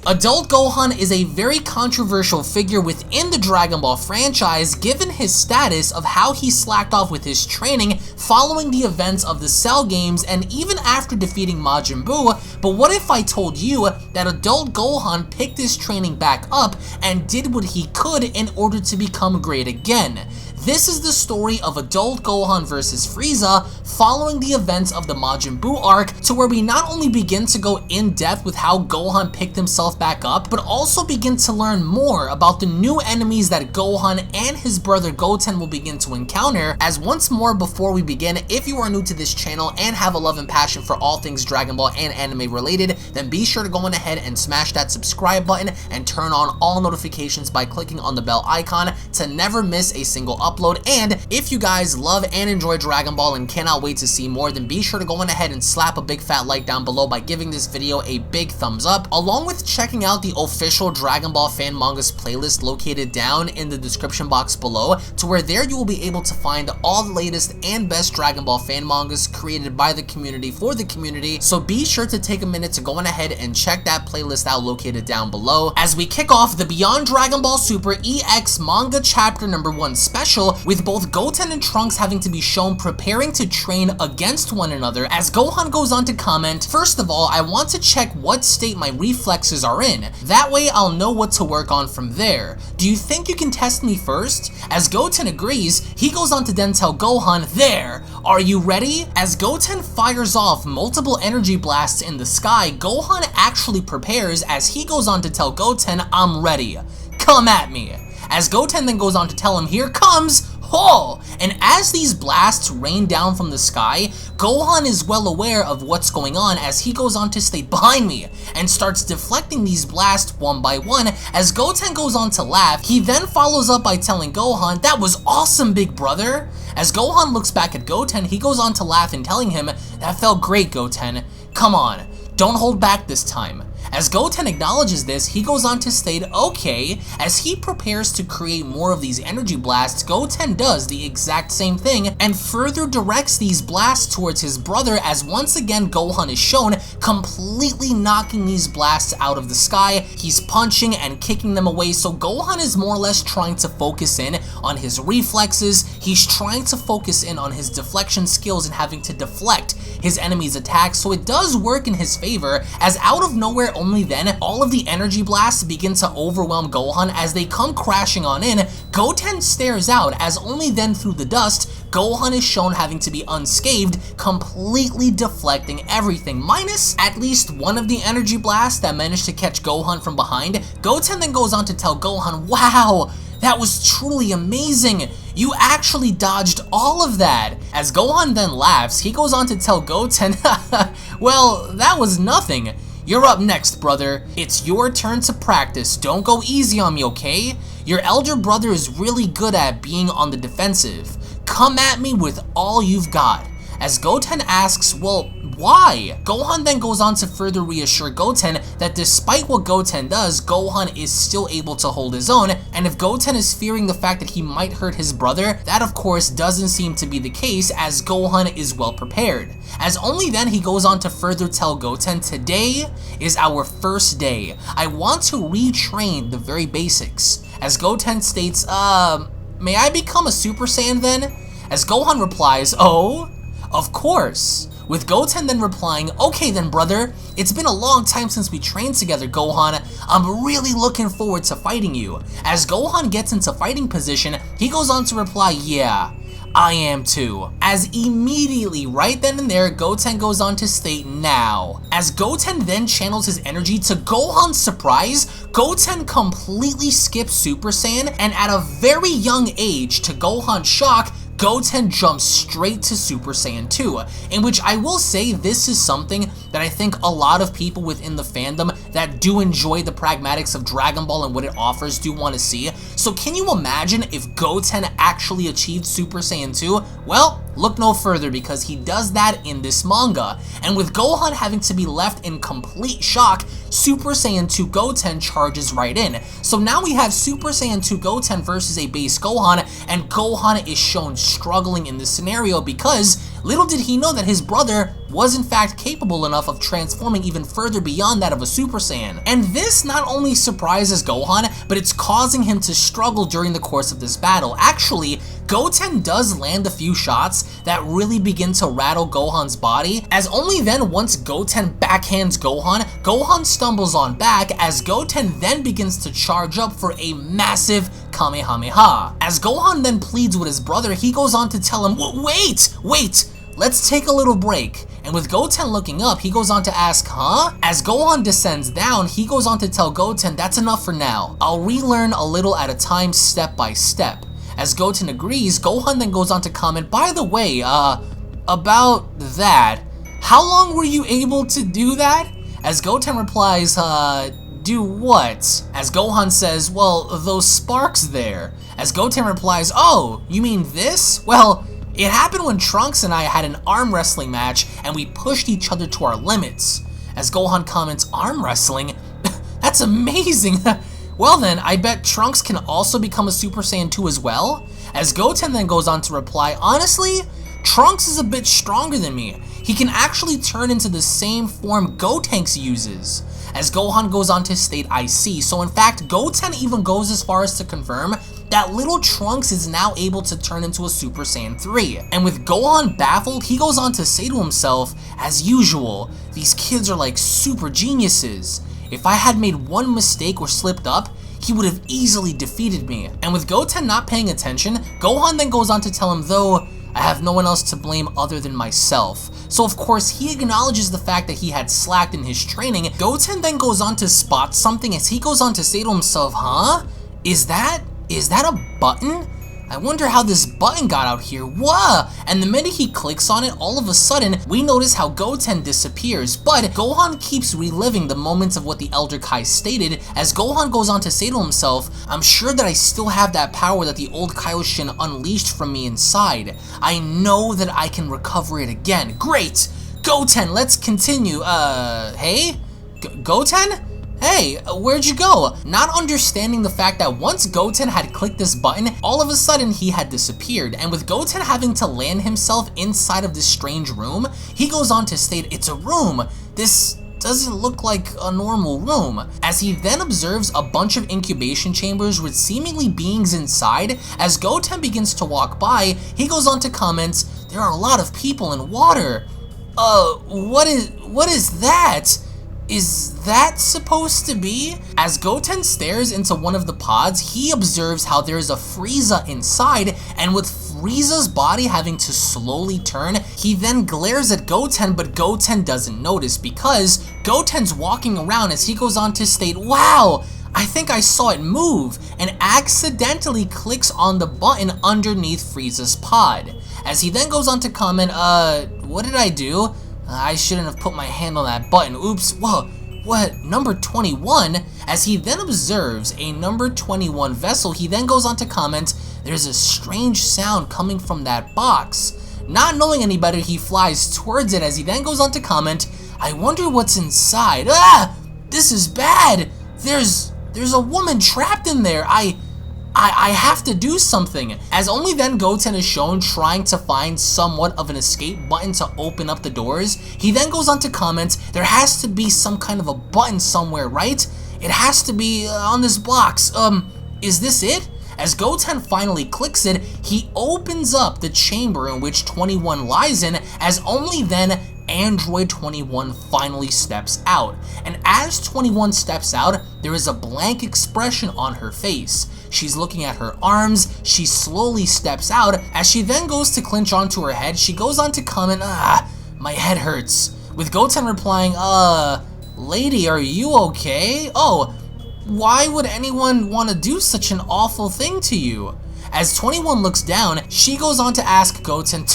Adult Gohan is a very controversial figure within the Dragon Ball franchise given his status of how he slacked off with his training following the events of the Cell games and even after defeating Majin Buu. But what if I told you that Adult Gohan picked his training back up and did what he could in order to become great again? This is the story of Adult Gohan vs Frieza following the events of the Majin Buu arc, to where we not only begin to go in depth with how Gohan picked himself back up, but also begin to learn more about the new enemies that Gohan and his brother Goten will begin to encounter. As once more before we begin, if you are new to this channel and have a love and passion for all things Dragon Ball and anime related, then be sure to go on ahead and smash that subscribe button and turn on all notifications by clicking on the bell icon to never miss a single upload. And if you guys love and enjoy Dragon Ball and cannot wait to see more, then be sure to go on ahead and slap a big fat like down below by giving this video a big thumbs up, along with checking out the official Dragon Ball fan mangas playlist located down in the description box below, to where there you will be able to find all the latest and best Dragon Ball fan mangas created by the community for the community. So be sure to take a minute to go on ahead and check that playlist out located down below as we kick off the Beyond Dragon Ball Super EX manga chapter number 1 special, with both Goten and Trunks having to be shown preparing to train against one another, as Gohan goes on to comment, "First of all, I want to check what state my reflexes are in. That way I'll know what to work on from there. Do you think you can test me first?" As Goten agrees, he goes on to then tell Gohan, "There, are you ready?" As Goten fires off multiple energy blasts in the sky, Gohan actually prepares as he goes on to tell Goten, "I'm ready. Come at me." As Goten then goes on to tell him, "Here comes Ho!" And as these blasts rain down from the sky, Gohan is well aware of what's going on as he goes on to state, "Behind me," and starts deflecting these blasts one by one. As Goten goes on to laugh, he then follows up by telling Gohan, "That was awesome, big brother." As Gohan looks back at Goten, he goes on to laugh and telling him, "That felt great, Goten. Come on, don't hold back this time." As Goten acknowledges this, he goes on to state, "Okay." As he prepares to create more of these energy blasts, Goten does the exact same thing and further directs these blasts towards his brother, as once again Gohan is shown completely knocking these blasts out of the sky. He's punching and kicking them away, so Gohan is more or less trying to focus in on his reflexes. He's trying to focus in on his deflection skills and having to deflect his enemy's attacks, so it does work in his favor, as out of nowhere only then, all of the energy blasts begin to overwhelm Gohan as they come crashing on in. Goten stares out as only then through the dust, Gohan is shown having to be unscathed, completely deflecting everything, minus at least one of the energy blasts that managed to catch Gohan from behind. Goten then goes on to tell Gohan, "Wow, that was truly amazing. You actually dodged all of that." As Gohan then laughs, he goes on to tell Goten, "Well, that was nothing. You're up next, brother. It's your turn to practice. Don't go easy on me, okay? Your elder brother is really good at being on the defensive. Come at me with all you've got." As Goten asks, "Well, why?" Gohan then goes on to further reassure Goten that despite what Goten does, Gohan is still able to hold his own, and if Goten is fearing the fact that he might hurt his brother, that of course doesn't seem to be the case, as Gohan is well prepared. As only then he goes on to further tell Goten, "Today is our first day. I want to retrain the very basics." As Goten states, "May I become a Super Saiyan then?" As Gohan replies, "Oh? Of course." With Goten then replying, "Okay then, brother. It's been a long time since we trained together, Gohan. I'm really looking forward to fighting you." As Gohan gets into fighting position, he goes on to reply, "Yeah, I am too." As immediately, right then and there, Goten goes on to state, "Now." As Goten then channels his energy, to Gohan's surprise, Goten completely skips Super Saiyan, and at a very young age, to Gohan's shock, Goten jumps straight to Super Saiyan 2, in which I will say this is something that I think a lot of people within the fandom that do enjoy the pragmatics of Dragon Ball and what it offers do want to see. So can you imagine if Goten actually achieved Super Saiyan 2? Well, look no further, because he does that in this manga. And with Gohan having to be left in complete shock, Super Saiyan 2 Goten charges right in. So now we have Super Saiyan 2 Goten versus a base Gohan, and Gohan is shown struggling in this scenario because Little did he know that his brother was in fact capable enough of transforming even further beyond that of a Super Saiyan. And this not only surprises Gohan, but it's causing him to struggle during the course of this battle. Actually, Goten does land a few shots that really begin to rattle Gohan's body, as only then once Goten backhands Gohan, Gohan stumbles on back as Goten then begins to charge up for a massive Kamehameha. As Gohan then pleads with his brother, he goes on to tell him, wait, let's take a little break. And with Goten looking up, he goes on to ask, huh? As Gohan descends down, he goes on to tell Goten, that's enough for now. I'll relearn a little at a time, step by step. As Goten agrees, Gohan then goes on to comment, by the way, about that, how long were you able to do that? As Goten replies, do what? As Gohan says, well, those sparks there. As Goten replies, oh, you mean this? Well, it happened when Trunks and I had an arm wrestling match and we pushed each other to our limits. As Gohan comments, arm wrestling? That's amazing! Well then, I bet Trunks can also become a Super Saiyan 2 as well? As Goten then goes on to reply, honestly, Trunks is a bit stronger than me. He can actually turn into the same form Gotenks uses. As Gohan goes on to state, I see. So in fact, Goten even goes as far as to confirm that little Trunks is now able to turn into a Super Saiyan 3. And with Gohan baffled, he goes on to say to himself, as usual, these kids are like super geniuses. If I had made one mistake or slipped up, he would have easily defeated me. And with Goten not paying attention, Gohan then goes on to tell him, though, I have no one else to blame other than myself. So of course, he acknowledges the fact that he had slacked in his training. Goten then goes on to spot something as he goes on to say to himself, huh? Is that a button? I wonder how this button got out here. Whoa! And the minute he clicks on it, all of a sudden, we notice how Goten disappears. But Gohan keeps reliving the moments of what the Elder Kai stated, as Gohan goes on to say to himself, I'm sure that I still have that power that the old Kaioshin unleashed from me inside. I know that I can recover it again. Great! Goten, let's continue. Hey? Goten? Hey, where'd you go? Not understanding the fact that once Goten had clicked this button, all of a sudden he had disappeared, and with Goten having to land himself inside of this strange room, he goes on to state, it's a room. This doesn't look like a normal room, as he then observes a bunch of incubation chambers with seemingly beings inside. As Goten begins to walk by, he goes on to comment, there are a lot of people in water. What is that? Is that supposed to be? As Goten stares into one of the pods, he observes how there's a Frieza inside, and with Frieza's body having to slowly turn, he then glares at Goten, but Goten doesn't notice because Goten's walking around as he goes on to state, wow, I think I saw it move, and accidentally clicks on the button underneath Frieza's pod. As he then goes on to comment, what did I do? I shouldn't have put my hand on that button. Oops. Whoa. What? Number 21? As he then observes a number 21 vessel, he then goes on to comment, there's a strange sound coming from that box. Not knowing any better, he flies towards it as he then goes on to comment, I wonder what's inside. Ah! This is bad. There's a woman trapped in there. I have to do something. As only then Goten is shown trying to find somewhat of an escape button to open up the doors. He then goes on to comment, there has to be some kind of a button somewhere, right? It has to be on this box. Is this it? As Goten finally clicks it, he opens up the chamber in which 21 lies in, as only then Android 21 finally steps out. And as 21 steps out, there is a blank expression on her face. She's looking at her arms, she slowly steps out. As she then goes to clinch onto her head, she goes on to comment, my head hurts. With Goten replying, lady, are you okay? Oh, why would anyone want to do such an awful thing to you? As 21 looks down, she goes on to ask Goten,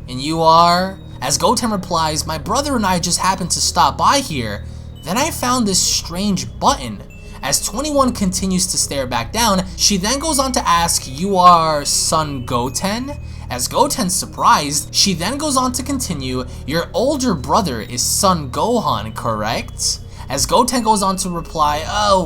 and you are? As Goten replies, my brother and I just happened to stop by here. Then I found this strange button. As 21 continues to stare back down, she then goes on to ask, you are son Goten? As Goten's surprised, she then goes on to continue, your older brother is son Gohan, correct? As Goten goes on to reply,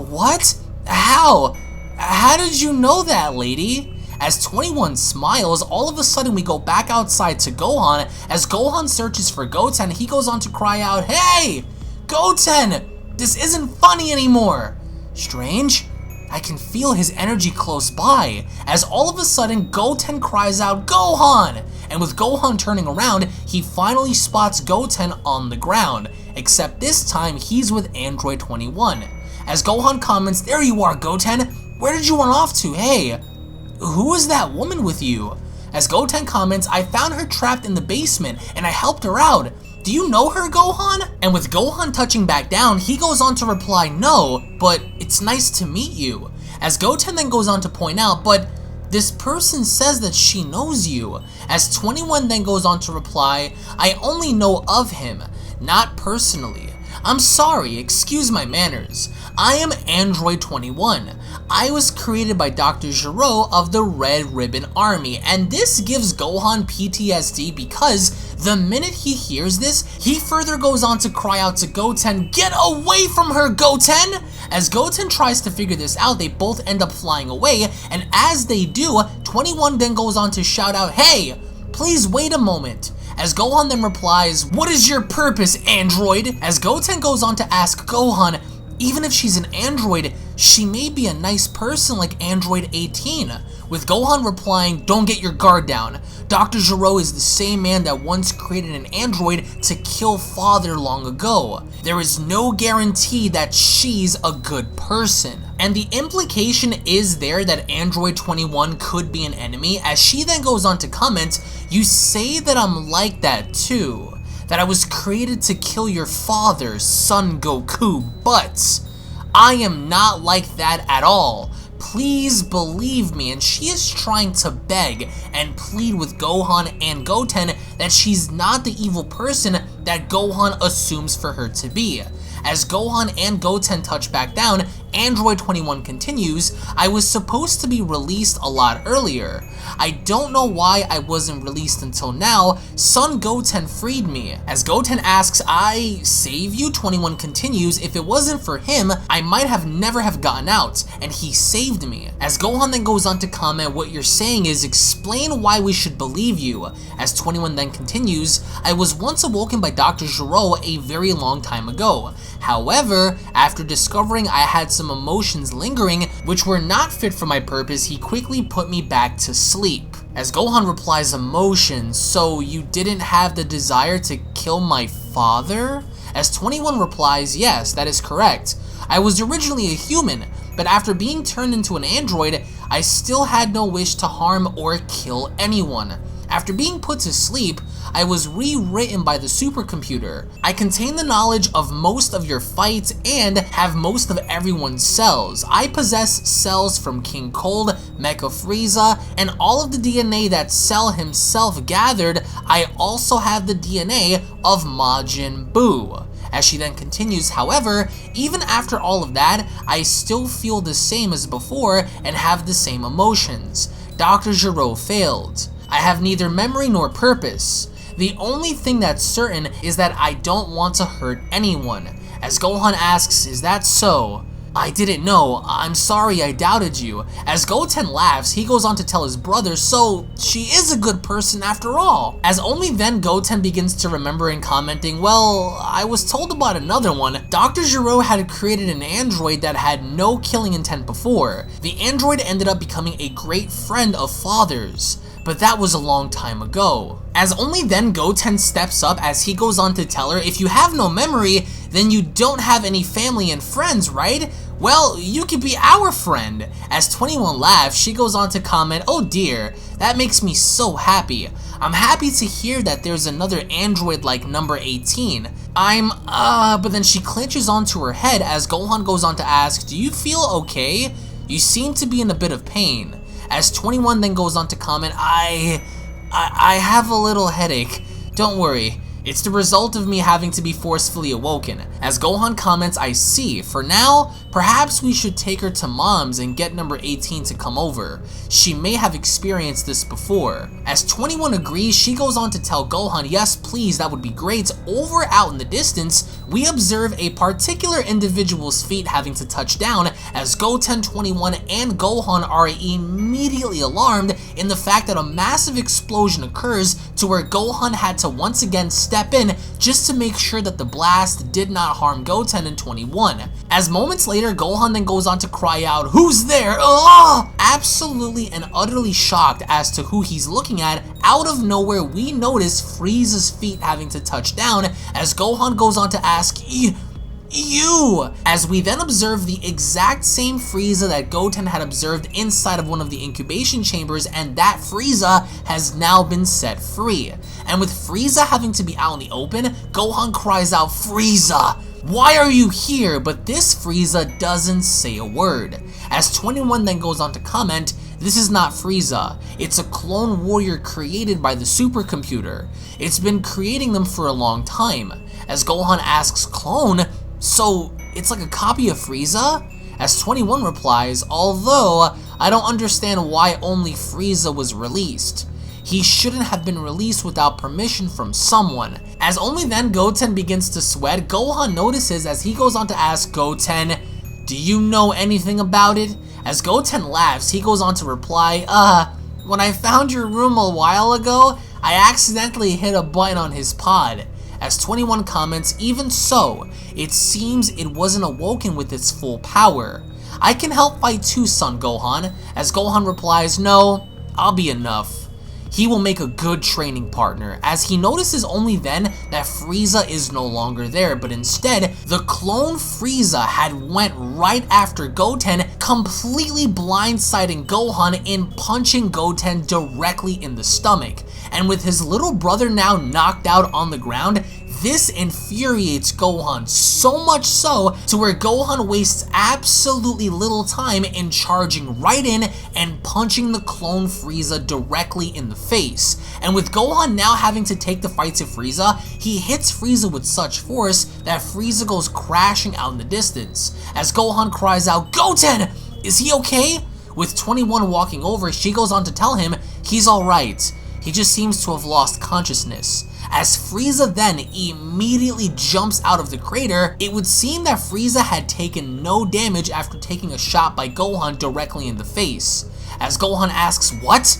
what? How? How did you know that, lady? As 21 smiles, all of a sudden we go back outside to Gohan. As Gohan searches for Goten, he goes on to cry out, "Hey! Goten! This isn't funny anymore!" Strange? I can feel his energy close by, as all of a sudden Goten cries out, "Gohan!" And with Gohan turning around, he finally spots Goten on the ground, except this time he's with Android 21. As Gohan comments, "There you are, Goten! Where did you run off to? Hey, who is that woman with you?" As Goten comments, "I found her trapped in the basement and I helped her out. Do you know her, Gohan?" And with Gohan touching back down, he goes on to reply, "No, but it's nice to meet you." As Goten then goes on to point out, "But this person says that she knows you." As 21 then goes on to reply, "I only know of him, not personally. I'm sorry, excuse my manners. I am Android 21. I was created by Dr. Gero of the Red Ribbon Army," and this gives Gohan PTSD because the minute he hears this, he further goes on to cry out to Goten, "Get away from her, Goten!" As Goten tries to figure this out, they both end up flying away, and as they do, 21 then goes on to shout out, "Hey, please wait a moment." As Gohan then replies, "What is your purpose, android?" As Goten goes on to ask Gohan, even if she's an android, she may be a nice person like Android 18. With Gohan replying, "Don't get your guard down. Dr. Gero is the same man that once created an android to kill Father long ago. There is no guarantee that she's a good person." And the implication is there that Android 21 could be an enemy, as she then goes on to comment, "You say that I'm like that too. That I was created to kill your father, Son Goku, but I am not like that at all. Please believe me." And she is trying to beg and plead with Gohan and Goten that she's not the evil person that Gohan assumes for her to be. As Gohan and Goten touch back down, Android 21 continues, "I was supposed to be released a lot earlier. I don't know why I wasn't released until now. Son Goten freed me." As Goten asks, "I save you?" 21 continues, "If it wasn't for him, I might have never have gotten out, and he saved me." As Gohan then goes on to comment, "What you're saying is explain why we should believe you." As 21 then continues, "I was once awoken by Dr. Gero a very long time ago. However, after discovering I had some emotions lingering which were not fit for my purpose, he quickly put me back to sleep." As Gohan replies, "Emotions, so you didn't have the desire to kill my father?" As 21 replies, "Yes, that is correct. I was originally a human, but after being turned into an android, I still had no wish to harm or kill anyone. After being put to sleep, I was rewritten by the supercomputer. I contain the knowledge of most of your fights and have most of everyone's cells. I possess cells from King Cold, Mecha Frieza, and all of the DNA that Cell himself gathered. I also have the DNA of Majin Buu." As she then continues, "However, even after all of that, I still feel the same as before and have the same emotions. Dr. Gero failed. I have neither memory nor purpose. The only thing that's certain is that I don't want to hurt anyone." As Gohan asks, "Is that so?" "I didn't know. I'm sorry I doubted you." As Goten laughs, he goes on to tell his brother, "So she is a good person after all." As only then Goten begins to remember and commenting, "Well, I was told about another one. Dr. Gero had created an android that had no killing intent before. The android ended up becoming a great friend of Father's, but that was a long time ago." As only then Goten steps up as he goes on to tell her, "If you have no memory, then you don't have any family and friends, right? Well, you could be our friend." As 21 laughs, she goes on to comment, "Oh dear, that makes me so happy. I'm happy to hear that there's another android like number 18. But then she clenches onto her head as Gohan goes on to ask, "Do you feel okay? You seem to be in a bit of pain." As 21 then goes on to comment, I have a little headache. Don't worry, It's the result of me having to be forcefully awoken. As Gohan comments, I see. For now, perhaps we should take her to Mom's and get number 18 to come over. She may have experienced this before. As 21 agrees, she goes on to tell Gohan, yes please, that would be great. Over out in the distance, we observe a particular individual's feet having to touch down, as Goten, 21, and Gohan are immediately alarmed in the fact that a massive explosion occurs to where Gohan had to once again step in just to make sure that the blast did not harm Goten and 21. As moments later, Gohan then goes on to cry out, "Who's there? Ugh!" Absolutely and utterly shocked as to who he's looking at, out of nowhere we notice Frieza's feet having to touch down, as Gohan goes on to ask, "You!" As we then observe the exact same Frieza that Goten had observed inside of one of the incubation chambers, and that Frieza has now been set free. And with Frieza having to be out in the open, Gohan cries out, "Frieza! Why are you here?" But this Frieza doesn't say a word. As 21 then goes on to comment, "This is not Frieza. It's a clone warrior created by the supercomputer. It's been creating them for a long time." As Gohan asks, "Clone? So it's like a copy of Frieza?" As 21 replies, "Although I don't understand why only Frieza was released. He shouldn't have been released without permission from someone." As only then Goten begins to sweat, Gohan notices as he goes on to ask Goten, "Do you know anything about it?" As Goten laughs, he goes on to reply, "When I found your room a while ago, I accidentally hit a button on his pod." As 21 comments, "Even so, it seems it wasn't awoken with its full power. I can help fight too, son Gohan." As Gohan replies, "No, I'll be enough. He will make a good training partner," as he notices only then that Frieza is no longer there, but instead, the clone Frieza had went right after Goten, completely blindsiding Gohan in punching Goten directly in the stomach. And with his little brother now knocked out on the ground, this infuriates Gohan so much so to where Gohan wastes absolutely little time in charging right in and punching the clone Frieza directly in the face. And with Gohan now having to take the fight to Frieza, he hits Frieza with such force that Frieza goes crashing out in the distance. As Gohan cries out, "Goten! Is he okay?" With 21 walking over, she goes on to tell him he's alright. He just seems to have lost consciousness. As Frieza then immediately jumps out of the crater, it would seem that Frieza had taken no damage after taking a shot by Gohan directly in the face. As Gohan asks, "What?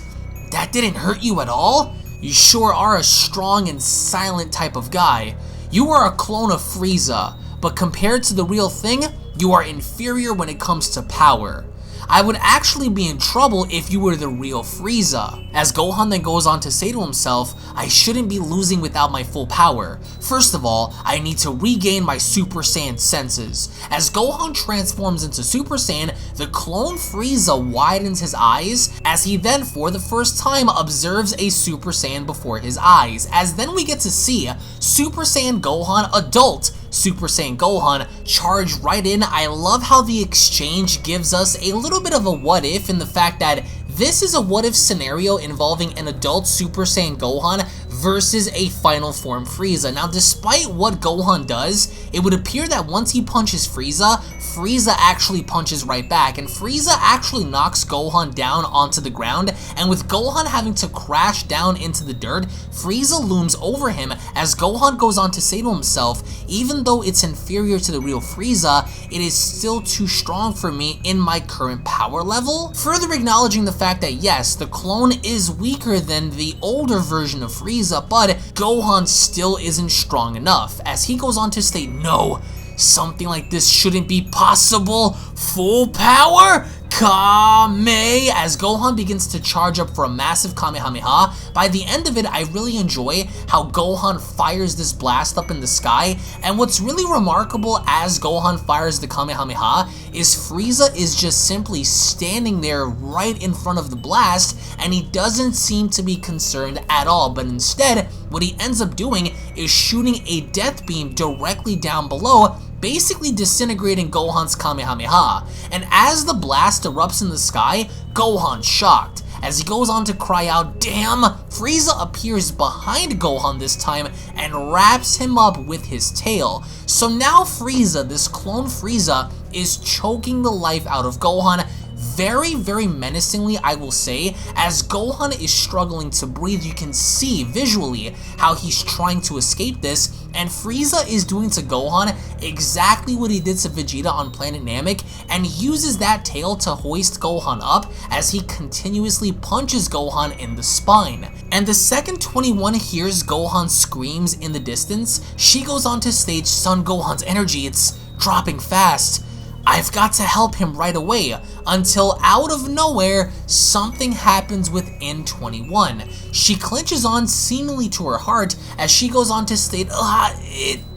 That didn't hurt you at all? You sure are a strong and silent type of guy. You are a clone of Frieza, but compared to the real thing, you are inferior when it comes to power. I would actually be in trouble if you were the real Frieza." As Gohan then goes on to say to himself, "I shouldn't be losing without my full power. First of all, I need to regain my Super Saiyan senses." As Gohan transforms into Super Saiyan, the clone Frieza widens his eyes, as he then for the first time observes a Super Saiyan before his eyes. As then we get to see Super Saiyan Gohan, adult Super Saiyan Gohan, charge right in. I love how the exchange gives us a little bit of a what if in the fact that this is a what if scenario involving an adult Super Saiyan Gohan versus a final form Frieza. Now, despite what Gohan does, it would appear that once he punches Frieza, Frieza actually punches right back, and Frieza actually knocks Gohan down onto the ground, and with Gohan having to crash down into the dirt, Frieza looms over him as Gohan goes on to say to himself, "Even though it's inferior to the real Frieza, it is still too strong for me in my current power level," further acknowledging the fact that yes, the clone is weaker than the older version of Frieza, but Gohan still isn't strong enough, as he goes on to state, "No, something like this shouldn't be possible. Full power? Kame!" As Gohan begins to charge up for a massive Kamehameha. By the end of it, I really enjoy how Gohan fires this blast up in the sky, and what's really remarkable as Gohan fires the Kamehameha is Frieza is just simply standing there right in front of the blast, and he doesn't seem to be concerned at all, but instead, what he ends up doing is shooting a death beam directly down below, basically disintegrating Gohan's Kamehameha. And as the blast erupts in the sky, Gohan's shocked, as he goes on to cry out, "Damn!" Frieza appears behind Gohan this time and wraps him up with his tail. So now Frieza, this clone Frieza, is choking the life out of Gohan, very, very menacingly, I will say. As Gohan is struggling to breathe, you can see visually how he's trying to escape this, and Frieza is doing to Gohan exactly what he did to Vegeta on Planet Namek, and uses that tail to hoist Gohan up as he continuously punches Gohan in the spine. And the second 21 hears Gohan's screams in the distance, she goes on to stage, "Son Gohan's energy, it's dropping fast. I've got to help him right away," until out of nowhere, something happens with N21. She clenches on seemingly to her heart as she goes on to state,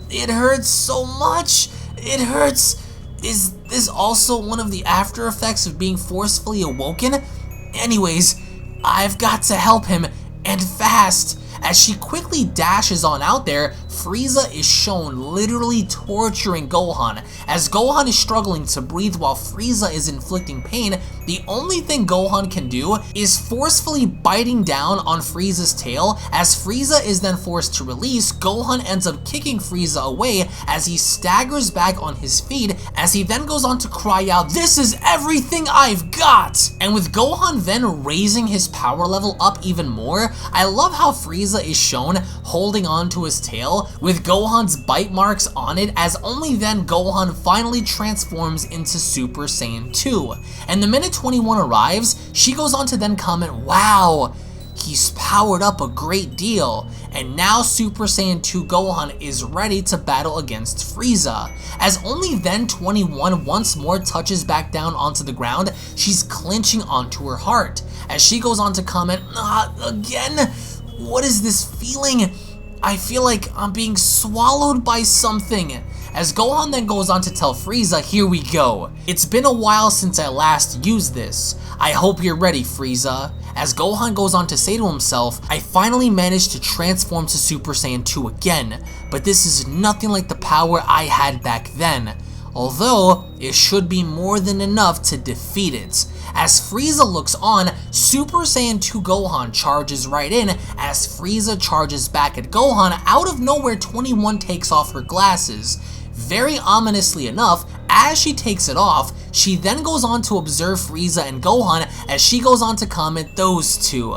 it hurts so much, it hurts. Is this also one of the after effects of being forcefully awoken? Anyways, I've got to help him, and fast. As she quickly dashes on out there, Frieza is shown literally torturing Gohan. As Gohan is struggling to breathe while Frieza is inflicting pain, the only thing Gohan can do is forcefully biting down on Frieza's tail. As Frieza is then forced to release, Gohan ends up kicking Frieza away as he staggers back on his feet, as he then goes on to cry out, "This is everything I've got!" And with Gohan then raising his power level up even more, I love how Frieza is shown holding on to his tail with Gohan's bite marks on it, as only then Gohan finally transforms into Super Saiyan 2. And the minute 21 arrives, she goes on to then comment, "Wow, he's powered up a great deal." And now Super Saiyan 2 Gohan is ready to battle against Frieza. As only then 21 once more touches back down onto the ground, she's clenching onto her heart. As she goes on to comment, "Again? What is this feeling? I feel like I'm being swallowed by something." As Gohan then goes on to tell Frieza, "Here we go. It's been a while since I last used this. I hope you're ready, Frieza." As Gohan goes on to say to himself, "I finally managed to transform to Super Saiyan 2 again, but this is nothing like the power I had back then. Although, it should be more than enough to defeat it." As Frieza looks on, Super Saiyan 2 Gohan charges right in. As Frieza charges back at Gohan, out of nowhere 21 takes off her glasses. Very ominously enough, as she takes it off, she then goes on to observe Frieza and Gohan as she goes on to comment, "Those two,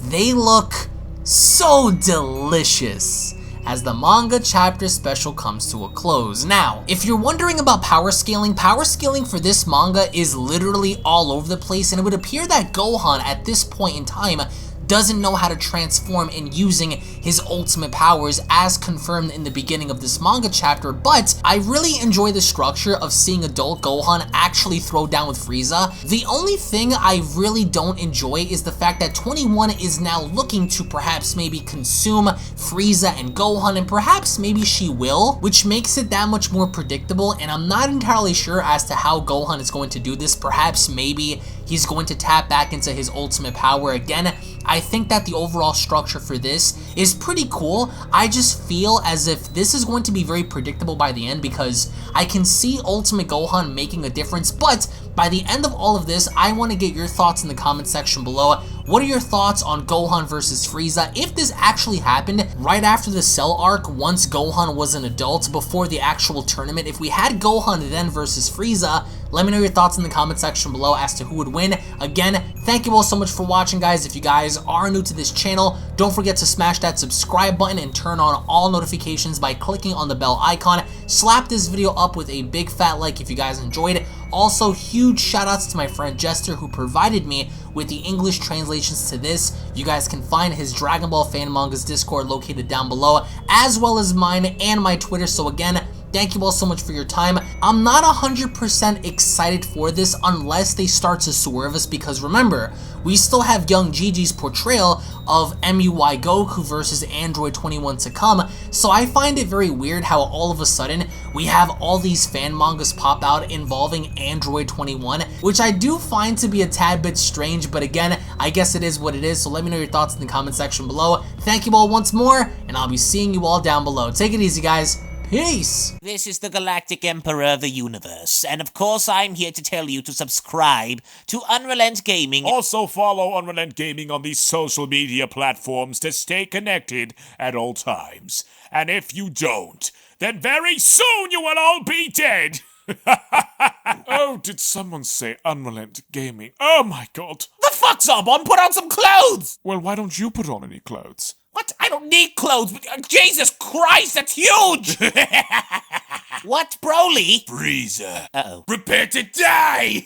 they look so delicious." As the manga chapter special comes to a close. Now, if you're wondering about power scaling for this manga is literally all over the place, and it would appear that Gohan at this point in time doesn't know how to transform in using his ultimate powers as confirmed in the beginning of this manga chapter, but I really enjoy the structure of seeing adult Gohan actually throw down with Frieza. The only thing I really don't enjoy is the fact that 21 is now looking to perhaps maybe consume Frieza and Gohan, and perhaps maybe she will, which makes it that much more predictable, and I'm not entirely sure as to how Gohan is going to do this. Perhaps maybe he's going to tap back into his ultimate power again. I think that the overall structure for this is pretty cool. I just feel as if this is going to be very predictable by the end, because I can see Ultimate Gohan making a difference, but by the end of all of this, I want to get your thoughts in the comment section below. What are your thoughts on Gohan versus Frieza? If this actually happened right after the Cell arc, once Gohan was an adult, before the actual tournament, if we had Gohan then versus Frieza, let me know your thoughts in the comment section below as to who would win. Again, thank you all so much for watching, guys. If you guys are new to this channel, don't forget to smash that subscribe button and turn on all notifications by clicking on the bell icon. Slap this video up with a big fat like if you guys enjoyed it. Also, huge shout outs to my friend Jester, who provided me with the English translations to this. You guys can find his Dragon Ball Fan Mangas Discord located down below, as well as mine and my Twitter. So again, thank you all so much for your time. I'm not 100% excited for this unless they start to swerve us, because remember, we still have Young Gigi's portrayal of MUI Goku versus Android 21 to come, so I find it very weird how all of a sudden we have all these fan mangas pop out involving Android 21, which I do find to be a tad bit strange, but again, I guess it is what it is, so let me know your thoughts in the comment section below. Thank you all once more, and I'll be seeing you all down below. Take it easy, guys. Peace! This is the Galactic Emperor of the Universe, and of course I'm here to tell you to subscribe to UnrealEntGaming. Also follow UnrealEntGaming on these social media platforms to stay connected at all times. And if you don't, then very soon you will all be dead! Oh, did someone say UnrealEntGaming? Oh my god. The fuck's up? Put on some clothes! Well, why don't you put on any clothes? What? I don't need clothes. Jesus Christ, that's huge! What, Broly? Frieza. Uh-oh. Prepare to die!